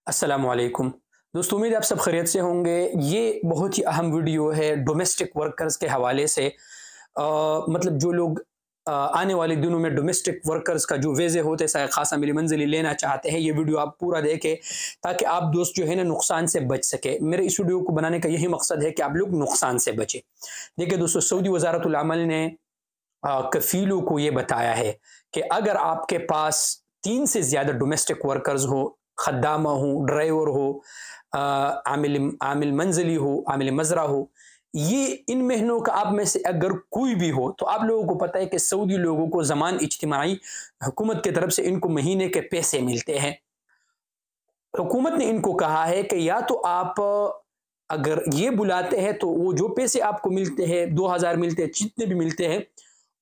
अस्सलामुअलैकुम दोस्तों, उम्मीद है आप सब खैरियत से होंगे। ये बहुत ही अहम वीडियो है डोमेस्टिक वर्कर्स के हवाले से। मतलब जो लोग आने वाले दिनों में डोमेस्टिक वर्कर्स का जो वीज़े होते हैं ख़ासा मिली मंजिली लेना चाहते हैं, ये वीडियो आप पूरा देखें ताकि आप दोस्त जो है ना नुकसान से बच सके। मेरे इस वीडियो को बनाने का यही मकसद है कि आप लोग नुकसान से बचें। देखिए दोस्तों, सऊदी वज़ारतुल अमल ने कफ़ीलों को ये बताया है कि अगर आपके पास 3 से ज़्यादा डोमेस्टिक वर्कर्स हो, खद्दामा हो, ड्राइवर हो, आमिल मंजिली हो, आमिल मज़रा हो, ये इन महीनों का आप में से अगर कोई भी हो, तो आप लोगों को पता है कि सऊदी लोगों को ज़मान इज्तिमाई हुकूमत की तरफ से इनको महीने के पैसे मिलते हैं। हुकूमत ने इनको कहा है कि या तो आप अगर ये बुलाते हैं तो वो जो पैसे आपको मिलते हैं 2000 मिलते हैं, जितने भी मिलते हैं,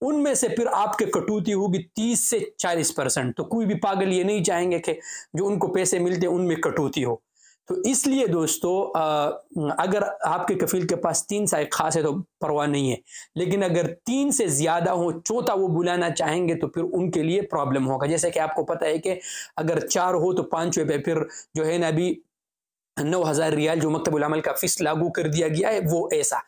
उनमें से फिर आपके कटौती होगी 30 से 40%। तो कोई भी पागल ये नहीं चाहेंगे कि जो उनको पैसे मिलते हैं उनमें कटौती हो। तो इसलिए दोस्तों, अगर आपके कफील के पास 3 साल खास है तो परवाह नहीं है, लेकिन अगर 3 से ज़्यादा हो, चौथा वो बुलाना चाहेंगे तो फिर उनके लिए प्रॉब्लम होगा। जैसे कि आपको पता है कि अगर 4 हो तो 5 पे फिर जो है ना अभी 9000 रियाल जो मकतबुल अमल का फ़ीस लागू कर दिया गया है, वो ऐसा।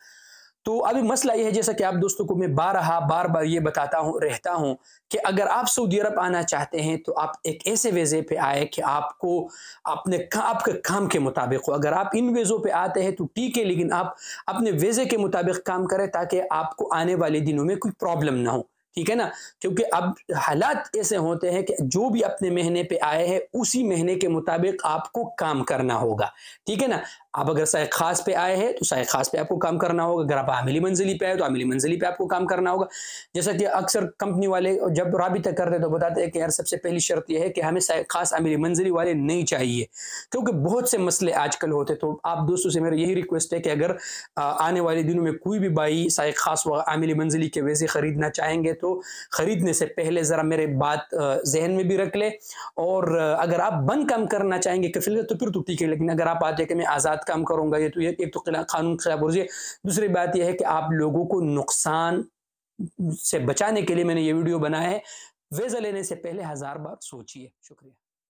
तो अभी मसला ये है, जैसा कि आप दोस्तों को मैं बार बार ये बताता हूँ रहता हूँ कि अगर आप सऊदी अरब आना चाहते हैं तो आप एक ऐसे वीज़े पे आए कि आपको आपके काम के मुताबिक हो। अगर आप इन वीज़ों पे आते हैं तो ठीक है, लेकिन आप अपने वीज़े के मुताबिक काम करें ताकि आपको आने वाले दिनों में कोई प्रॉब्लम ना हो, ठीक है ना। क्योंकि अब हालात ऐसे होते हैं कि जो भी अपने महीने पे आए हैं उसी महीने के मुताबिक आपको काम करना होगा, ठीक है ना। आप अगर साए खास पे आए हैं तो साए खास पे आपको काम करना होगा। अगर आप आमिली मंजिली पे आए तो आमिली मंजिली पे आपको काम करना होगा। जैसा कि अक्सर कंपनी वाले जब राबिता करते तो बताते हैं कि यार सबसे पहली शर्त यह है कि हमें साए खास आमिली मंजिली वाले नहीं चाहिए, क्योंकि बहुत से मसले आजकल होते। तो आप दोस्तों से मेरा यही रिक्वेस्ट है कि अगर आने वाले दिनों में कोई भी भाई साए खास व आमिली मंजिली के वैसे ख़रीदना चाहेंगे तो ख़रीदने से पहले ज़रा मेरे बात जहन में भी रख ले। और अगर आप बंद काम करना चाहेंगे कफील तो फिर तो ठीक है, लेकिन अगर आप आते हैं कि मैं आज़ाद काम करूंगा, ये तो एक तो कानून खिलाफ वर्जी है। दूसरी बात यह है कि आप लोगों को नुकसान से बचाने के लिए मैंने ये वीडियो बनाया है। वीज़ा लेने से पहले 1000 बार सोचिए। शुक्रिया।